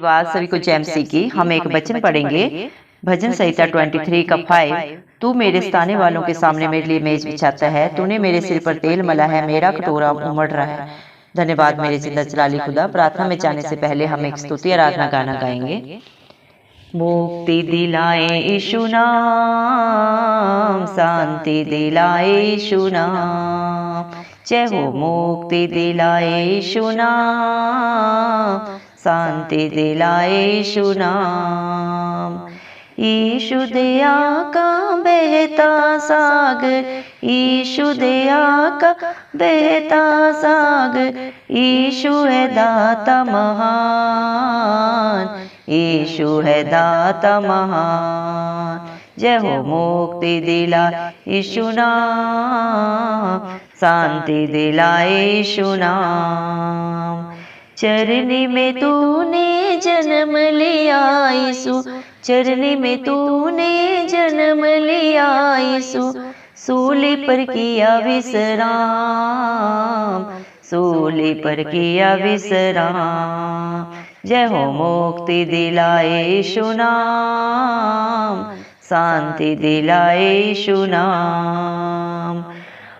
धन्यवाद सभी को जैमसी की। हम एक वचन पढ़ेंगे भजन संहिता 23 का 5। तू मेरे स्थाने वालों के सामने मेरे लिए मेज बिछाता है, तूने मेरे सिर पर तेल मला है, मेरा कटोरा उमड़ रहा है। धन्यवाद मेरे जिंदा जलाली खुदा। प्रार्थना में जाने से पहले हम एक स्तुति आराधना गाना गाएंगे। मुक्ति दिलाए यीशु नाम, शांति दिलाए यीशु नाम, जय हो। मुक्ति दिलाए यीशु नाम, शांति दिलाए यीशु नाम। यीशु दया का बहता सागर, यीशु दया का बहता सागर, यीशु है दाता महान, यीशु है दाता महान, जय हो। मुक्ति दिला यीशु नाम, शांति दिलाए यीशु नाम। चरनी में तूने जन्म लिया यीशु, चरनी में तूने जन्म लिया यीशु, सूली पर किया विश्राम, सूली पर किया विश्राम, जय हो। मुक्ति दिलाए यीशु नाम, शांति दिलाए यीशु नाम।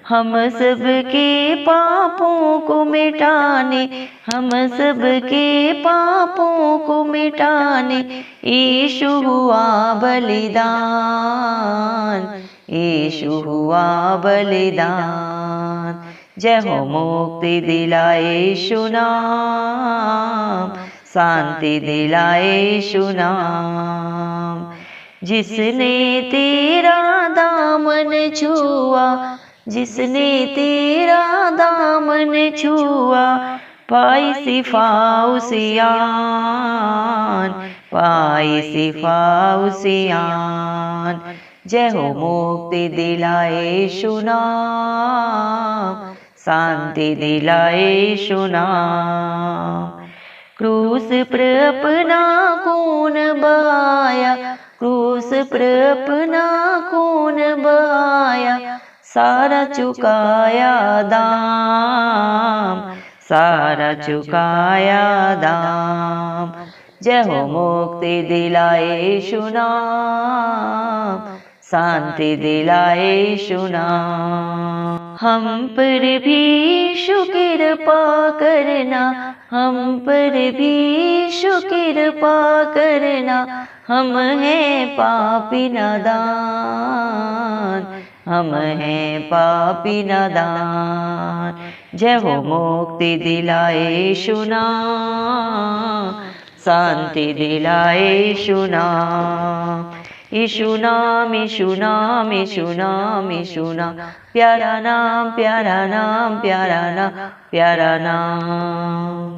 हम सब के पापों को मिटाने, हम सब के पापों को मिटाने, यीशु हुआ बलिदान, यीशु हुआ बलिदान, जय हो। मुक्ति दिलाए यीशु नाम, शांति दिलाए यीशु नाम। जिसने तेरा दामन छुआ, जिसने तेरा दामन छुआ, पाई शिफा उसियान, पाई शिफा उसियान, जय हो। मुक्ति दिलाए यीशु नाम, शांति दिलाए यीशु नाम। क्रूस पर अपना खून बहाया, क्रूस पर अपना खून बहाया, सारा चुकाया दाम, सारा चुकाया दाम, जय हो। मुक्ति दिलाए यीशु नाम, शांति दिलाए यीशु नाम। हम पर भी कृपा करना, हम पर भी कृपा करना, हम हैं पापी नादान, हम हैं पापी नादान, जय हो। मुक्ति दिलाए यीशु नाम, शांति दिलाए यीशु नाम। यीशु नाम, यीशु नाम, यीशु नाम, यीशु नाम, प्यारा नाम, प्यारा नाम, प्यारा नाम, प्यारा नाम।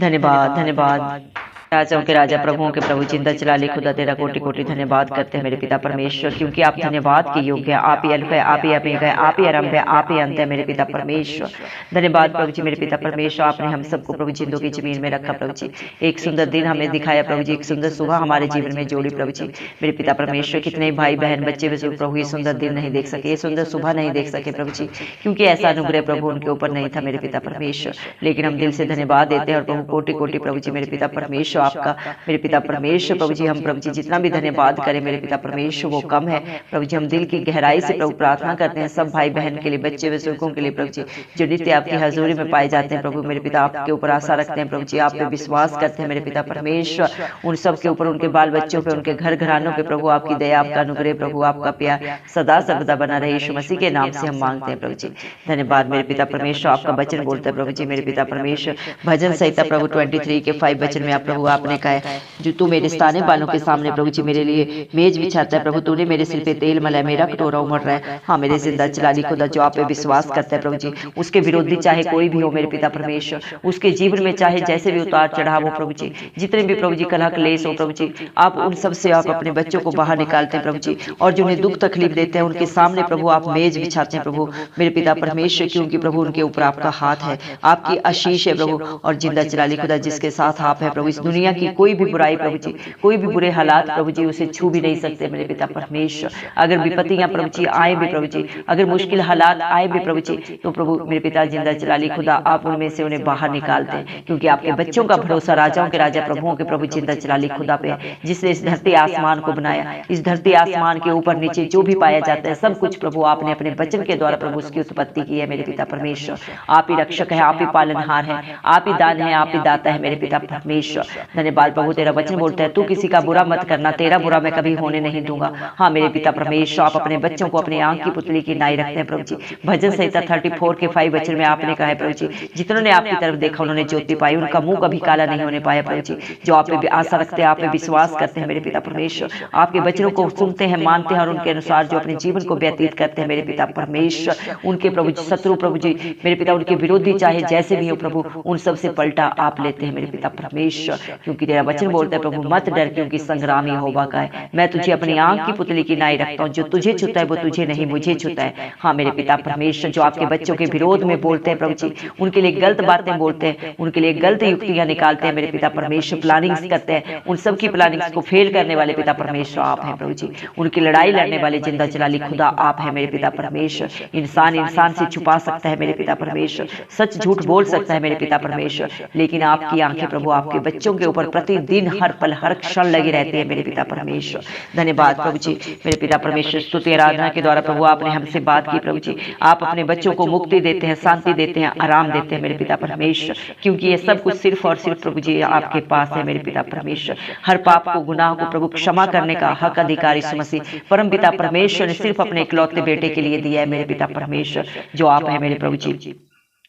धन्यवाद, धन्यवाद। राजाओं के राजा, प्रभुओं के प्रभु, जिंदा जलाली खुदा, तेरा कोटि कोटि धन्यवाद करते हैं मेरे पिता परमेश्वर, क्योंकि आप धन्यवाद के योग्य हैं। आप ही अल्फ है, आप ही अमीर है, आप ही आरंभ है, आप ही अंत है मेरे पिता परमेश्वर। धन्यवाद प्रभु जी मेरे पिता परमेश्वर, आपने हम सबको प्रभु जिंदों की जमीन में रखा प्रभु जी। एक सुंदर दिन हमें दिखाया प्रभु जी, एक सुंदर सुबह हमारे जीवन में जोड़ी प्रभु जी मेरे पिता परमेश्वर। कितने भाई बहन बच्चे बुजुर्ग प्रभु ये सुंदर दिन नहीं देख सके, ये सुंदर सुबह नहीं देख सके प्रभु जी, क्योंकि ऐसा अनुग्रह प्रभु उनके ऊपर नहीं था मेरे पिता परमेश्वर। लेकिन हम दिल से धन्यवाद देते हैं और प्रभु कोटि कोटि प्रभु जी मेरे पिता परमेश्वर आपका मेरे पिता परमेश्वर प्रभु जी। हम प्रभु जी जितना भी धन्यवाद करें मेरे पिता परमेश्वर वो कम है प्रभु जी। हम दिल की गहराई से प्रभु प्रार्थना करते हैं सब भाई बहन के लिए, बच्चे बुजुर्गों के लिए प्रभु जी, जो नित्य आपकी हजूरी में पाए जाते हैं प्रभु मेरे पिता। आपके ऊपर आशा रखते हैं प्रभु जी, आप पे विश्वास करते हैं मेरे पिता परमेश्वर। उन सब के ऊपर, उनके बाल बच्चों पे, उनके घर घरानों पे प्रभु आपकी दया, आपका अनुग्रह प्रभु, आपका प्यार सदा सर्वदा बना रहे। यीशु मसीह के नाम से हम मांगते हैं प्रभु जी। धन्यवाद मेरे पिता परमेश्वर। आपका वचन बोलता है प्रभु जी मेरे पिता परमेश्वर, भजन संहिता प्रभु 23 के 5 वचन में आप प्रभु आपने कहा है, जो तू मेरे स्थाने वालों के सामने प्रभु जी मेरे लिए मेज बिछाता है प्रभु, तूने मेरे सिर पे तेल मला, मेरा कटोरा उमड़ रहा है। हाँ मेरे जिंदा जलाली खुदा, जो आप पे विश्वास करता है प्रभु जी, उसके विरोधी चाहे कोई भी हो मेरे पिता परमेश्वर, उसके जीवन में चाहे जैसे भी उतार चढ़ाव हो प्रभु जी, जितने भी प्रभु जी कलह क्लेश हो प्रभु जी, आप उन सब से आप अपने बच्चों को बाहर निकालते हैं प्रभु जी, और जो उन्हें दुख तकलीफ देते हैं उनके सामने प्रभु आप मेज बिछाते हैं प्रभु मेरे पिता परमेश्वर, क्योंकि प्रभु उनके ऊपर आपका हाथ है, आपकी आशीष है प्रभु। और जिंदा जलाली खुदा, जिसके साथ आप है प्रभु, इस दुनिया दुनिया की कोई भी बुराई प्रभु जी, कोई भी बुरे हालात प्रभु जी उसे छू भी नहीं सकते मेरे पिता परमेश्वर। अगर विपत्तियां प्रभु जी आए भी प्रभु जी, अगर मुश्किल हालात आए भी प्रभु जी, तो प्रभु मेरे पिता जिंदा जलाली खुदा आप उनमें से उन्हें बाहर निकालते हैं, क्योंकि आपके बच्चों का भरोसा राजाओं के राजा प्रभुओं के प्रभु जिंदा जलाली खुदा पे है, जिसने इस धरती आसमान को बनाया। इस धरती आसमान के ऊपर नीचे जो भी पाया जाता है सब कुछ प्रभु आपने अपने वचन के द्वारा प्रभु उसकी उत्पत्ति की है मेरे पिता परमेश्वर। आप ही रक्षक है, आप ही पालनहार है, आप ही दान है, आप ही दाता है मेरे पिता परमेश्वर। धन्यवाद प्रभु, तेरा वचन बोलता है तू किसी का बुरा मत करना, तेरा बुरा मैं कभी होने नहीं दूंगा। हाँ मेरे पिता परमेश्वर, आप अपने बच्चों को अपनी आंख की पुतली की नाई रखते हैं प्रभु जी। भजन संहिता 34 के 5 वचन में आपने कहा है प्रभु जी, जितनों ने आपकी तरफ देखा उन्होंने ज्योति पाई, उनका मुंह कभी काला नहीं होने पाया प्रभु जी। जो आप पे आशा रखते हैं, आप पे विश्वास करते हैं मेरे पिता परमेश्वर, आपके वचनों को सुनते हैं, मानते हैं और उनके अनुसार जो अपने जीवन को व्यतीत करते हैं मेरे पिता परमेश्वर, उनके प्रभु जी शत्रु प्रभु जी मेरे पिता, उनके विरोधी चाहे जैसे भी हो प्रभु, उन सब से पलटा आप लेते हैं मेरे पिता परमेश्वर। क्योंकि तेरा वचन बोलता है प्रभु मत डर, क्योंकि संग्राम यहोवा का है। मैं तुझे अपनी आंख की पुतली की नाई रखता हूँ, जो तुझे छूता है वो तुझे नहीं मुझे छूता है। हाँ मेरे पिता परमेश्वर, जो आपके बच्चों के विरोध में बोलते हैं प्रभु जी, उनके लिए गलत बातें बोलते हैं, उनके लिए गलत युक्तियां निकालते हैं मेरे पिता परमेश्वर, प्लानिंग्स करते हैं, उन सब की प्लानिंग्स को फेल करने वाले पिता परमेश्वर आप हैं प्रभु जी। उनकी लड़ाई लड़ने वाले जिंदा जलाली खुदा आप है मेरे पिता परमेश्वर। इंसान इंसान से छुपा सकता है मेरे पिता परमेश्वर, सच झूठ बोल सकता है मेरे पिता परमेश्वर, लेकिन आपकी आंखें प्रभु आपके बच्चों के ऊपर प्रतिदिन हर पल हर क्षण लगी रहती है मेरे पिता परमेश्वर। धन्यवाद प्रभु जी मेरे पिता परमेश्वर, स्तुति आराधना के द्वारा प्रभु आपने हमसे बात की प्रभु जी। आप अपने बच्चों को मुक्ति देते हैं, शांति देते हैं, आराम देते हैं मेरे पिता परमेश्वर, क्योंकि ये सब कुछ सिर्फ और सिर्फ प्रभु जी आपके पास है मेरे पिता परमेश्वर। हर पाप को गुनाह को प्रभु क्षमा करने का हक अधिकार यीशु मसीह परम पिता परमेश्वर ने सिर्फ अपने इकलौते बेटे के लिए दिया है मेरे पिता परमेश्वर, जो आप है मेरे प्रभु जी।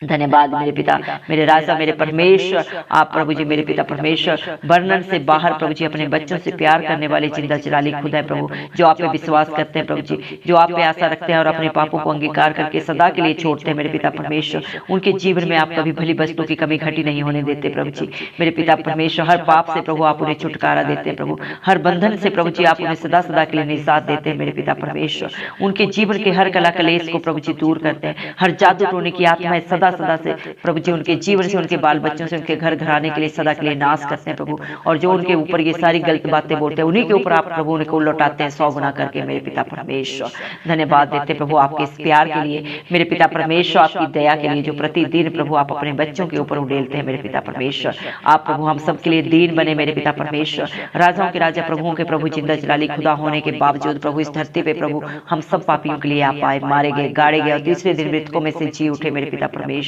धन्यवाद मेरे पिता, मेरे राजा, मेरे परमेश्वर, आप प्रभु जी मेरे पिता परमेश्वर वर्णन से बाहर प्रभु जी अपने बच्चों से प्यार करने वाले जिंदा जलाली खुदा है प्रभु, जो आप पे विश्वास करते हैं प्रभु जी, जो आप पे आशा रखते हैं और अपने पापों को अंगीकार करके सदा के लिए छोड़ते हैं मेरे पिता परमेश्वर। उनके जीवन में आप कभी भली वस्तु की कमी घटी नहीं होने देते प्रभु जी मेरे पिता परमेश्वर। हर पाप से प्रभु आप उन्हें छुटकारा देते हैं प्रभु, हर बंधन से प्रभु जी आप उन्हें सदा सदा के लिए निजात देते हैं मेरे पिता परमेश्वर। उनके जीवन के हर कला कलेश को प्रभु जी दूर करते हैं, हर जादू टोने की आत्माएं सदा सदा से प्रभु जी उनके जीवन से, उनके बाल बच्चों से, उनके घर घराने के लिए सदा के लिए नाश करते हैं प्रभु। और जो उनके ऊपर ये सारी गलत बातें बोलते हैं उन्हीं के ऊपर आप प्रभु उनको लौटाते हैं 100 गुना करके मेरे पिता परमेश्वर। धन्यवाद देते प्रभु आपके इस प्यार के लिए मेरे पिता परमेश्वर, आपकी दया के लिए जो प्रतिदिन प्रभु आप अपने बच्चों के ऊपर उड़ेलते हैं मेरे पिता परमेश्वर। आप प्रभु हम सब के लिए दीन बने मेरे पिता परमेश्वर, राजाओं के राजा प्रभुओं के प्रभु जिंदा जलाली खुदा होने के बावजूद प्रभु इस धरती पे प्रभु हम सब पापियों के लिए आप आए, मारे गए, गाड़े गए और तीसरे दिन मृतकों में से जी उठे मेरे पिता परमेश्वर।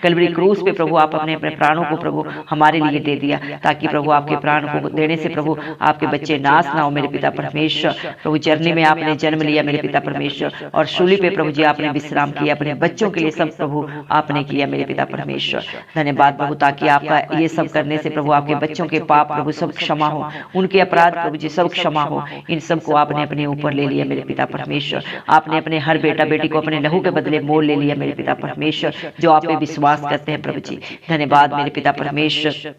कलवरी क्रूस पे प्रभु आप अपने अपने प्राणों को प्रभु हमारे लिए दे दिया, ताकि प्रभु आपके प्राण को देने से प्रभु आपके बच्चे नाश ना हो मेरे पिता परमेश्वर। प्रभु चरनी में आपने जन्म लिया मेरे पिता परमेश्वर, और शूली पे प्रभु जी आपने विश्राम किया, अपने बच्चों के लिए सब प्रभु आपने किया मेरे पिता परमेश्वर। धन्यवाद प्रभु, ताकि आपका ये सब करने से प्रभु आपके बच्चों के पाप प्रभु सब क्षमा हो, उनके अपराध प्रभु जी सब क्षमा हो। इन सब को आपने अपने ऊपर ले लिया मेरे पिता परमेश्वर। आपने अपने हर बेटा बेटी को अपने लहू के बदले मोल ले लिया मेरे पिता परमेश्वर, जो आप पे विश्वास करते हैं प्रभु जी। धन्यवाद मेरे पिता परमेश्वर,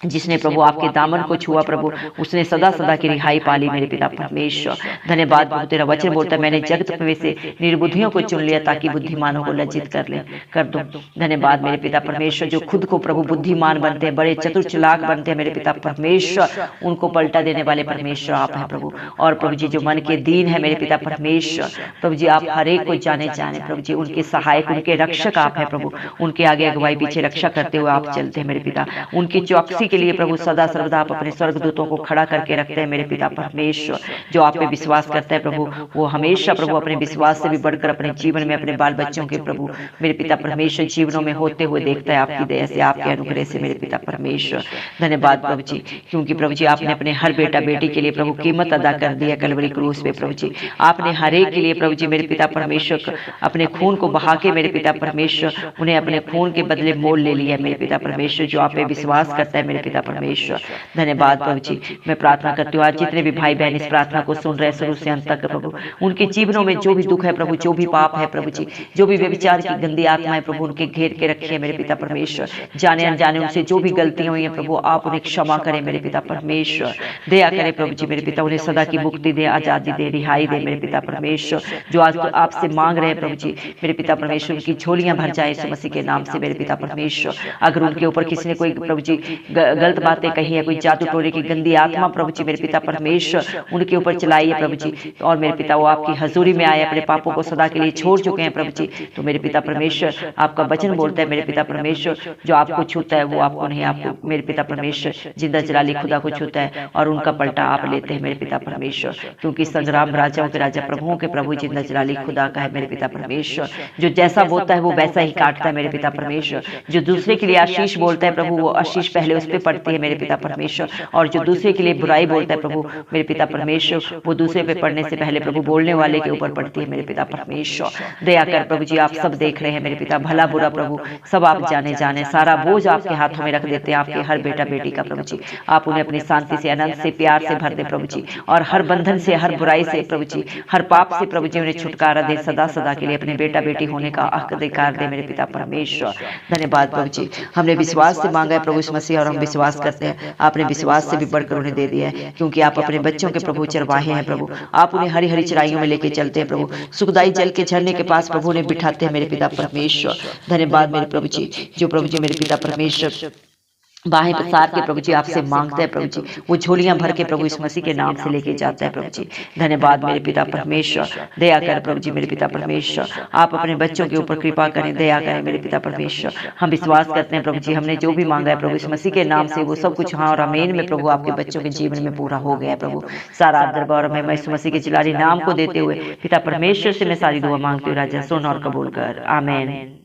जिसने प्रभु आपके दामन को छुआ प्रभु उसने सदा सदा की रिहाई पाली मेरे पिता परमेश्वर। धन्यवाद प्रभु, तेरा वचन बोलता है मैंने जगत में से निर्बुद्धियों को चुन लिया ताकि बुद्धिमानों को लज्जित कर दूं। धन्यवाद मेरे पिता परमेश्वर, जो खुद को प्रभु बुद्धिमान बनते हैं, बड़े चतुर चालाक बनते हैं मेरे पिता परमेश्वर, उनको पलटा देने वाले परमेश्वर आप हैं प्रभु। और प्रभु जी जो मन के दीन है मेरे पिता परमेश्वर, प्रभु जी आप हर एक को जाने प्रभु जी, उनके सहायक उनके रक्षक आप हैं प्रभु, उनके आगे अगुवाई पीछे रक्षा करते हुए आप चलते हैं मेरे पिता। उनकी चौकसी के लिए प्रभु सदा सर्वदा आप अपने स्वर्गदूतों को खड़ा करके रखते हैं मेरे पिता परमेश्वर। जो आप पे विश्वास करता है प्रभु वो हमेशा प्रभु अपने विश्वास से भी बढ़कर अपने जीवन में अपने बाल बच्चों के प्रभु मेरे पिता परमेश्वर जीवनों में होते हुए देखता है आपकी दया से, आपके अनुग्रह से मेरे पिता परमेश्वर। धन्यवाद प्रभु जी, क्योंकि प्रभु जी आपने अपने हर बेटा बेटी के लिए प्रभु कीमत अदा कर दिया कलवरी क्रूस पे प्रभु जी। आपने हर एक के लिए प्रभु जी मेरे पिता परमेश्वर अपने खून को बहा के मेरे पिता परमेश्वर उन्हें अपने खून के बदले मोल ले लिया मेरे पिता परमेश्वर। जो आप पे विश्वास करता है मेरे पिता परमेश्वर। धन्यवाद प्रभु जी, मैं प्रार्थना करती हूँ आज जितने भी भाई बहन इस प्रार्थना को सुन रहे शुरू से अंत तक प्रभु, उनके जीवनों में जो भी दुख है प्रभु, जो भी पाप है प्रभु जी, जो भी व्यभिचार की गंदी आत्माएं प्रभु उनके घेर के रखिए मेरे पिता परमेश्वर। जाने अनजाने उनसे जो भी गलतियां हुई हैं प्रभु आप उन्हें क्षमा करें मेरे पिता परमेश्वर। दया करें प्रभु जी मेरे पिता, उन्हें सदा की मुक्ति दे, आजादी दे, रिहाई दे मेरे पिता परमेश्वर। जो आज तो आपसे मांग रहे हैं प्रभु जी मेरे पिता परमेश्वर, उनकी झोलियां भर जाए यीशु मसीह के नाम से मेरे पिता परमेश्वर। अगर उनके ऊपर किसी ने कोई प्रभु जी गलत बातें कही है, कोई जादू टोने की गंदी आत्मा प्रभु जी मेरे पिता परमेश्वर उनके ऊपर चलाई है प्रभु जी, और मेरे पिता वो आपकी हजूरी में आए, अपने पापों को सदा के लिए छोड़ चुके हैं प्रभु जी। तो मेरे पिता परमेश्वर आपका वचन बोलता है मेरे पिता परमेश्वर, जो आपको छूता है वो आपको नहीं, आपको मेरे पिता परमेश्वर जिंदा जलाली खुदा को छूता है और उनका पलटा आप लेते हैं मेरे पिता परमेश्वर, क्योंकि संग्राम राजाओं के राजा प्रभुओं के प्रभु जिंदा जलाली खुदा का है मेरे पिता परमेश्वर। जो जैसा बोलता है वो वैसा ही काटता है मेरे पिता परमेश्वर। जो दूसरे के लिए आशीष बोलता है प्रभु, वो आशीष पहले उस पर पड़ती है मेरे पिता परमेश्वर, और जो दूसरे के लिए बुराई बोलता है प्रभु मेरे पिता परमेश्वर, वो दूसरे पे पड़ने से पहले प्रभु बोलने वाले के ऊपर पड़ती है मेरे पिता परमेश्वर। दया कर प्रभु जी, आप सब देख रहे हैं मेरे पिता, भला बुरा प्रभु सब आप जाने सारा बोझ आपके हाथों में रख देते हैं, आपके हर बेटा बेटी का प्रभु जी। आप उन्हें अपनी शांति से, आनंद से, प्यार से भर दे प्रभु जी, और हर बंधन से, हर बुराई से प्रभु जी, हर पाप से प्रभु जी उन्हें छुटकारा दे, सदा सदा के लिए अपने बेटा बेटी होने का हक अधिकार दे मेरे पिता परमेश्वर। धन्यवाद प्रभु जी, हमने विश्वास से मांगा है प्रभु इस मसीह, और हम विश्वास करते हैं आपने विश्वास से भी बढ़कर उन्हें दे दिया है, क्योंकि आप अपने बच्चों के प्रभु चरवाहे हैं प्रभु। आप उन्हें हरी हरी चराइयों में लेके चलते हैं प्रभु, सुखदाई जल के झरने के पास प्रभु ने बिठाते हैं मेरे पिता परमेश्वर। धन्यवाद मेरे प्रभु जी, जो प्रभु जी मेरे पिता परमेश्वर बाहें पसार के प्रभु जी आपसे मांगते हैं प्रभु जी, वो झोलियां भर के प्रभु इस मसीह के नाम से लेके जाता है प्रभु जी। धन्यवाद मेरे पिता परमेश्वर, दया कर प्रभु जी मेरे पिता परमेश्वर, आप अपने बच्चों के ऊपर कृपा करें, दया करें मेरे पिता परमेश्वर। हम विश्वास करते हैं प्रभु जी, हमने जो भी मांगा है प्रभु इस मसीह के नाम से वो सब कुछ हाँ और आमीन में प्रभु आपके बच्चों के जीवन में पूरा हो गया है प्रभु। सारा आदर गौरव मैं इस मसीह के जिलाली नाम को देते हुए पिता परमेश्वर से मैं सारी दुआ मांगती हूँ, राजा सुन और कबूल कर, आमीन।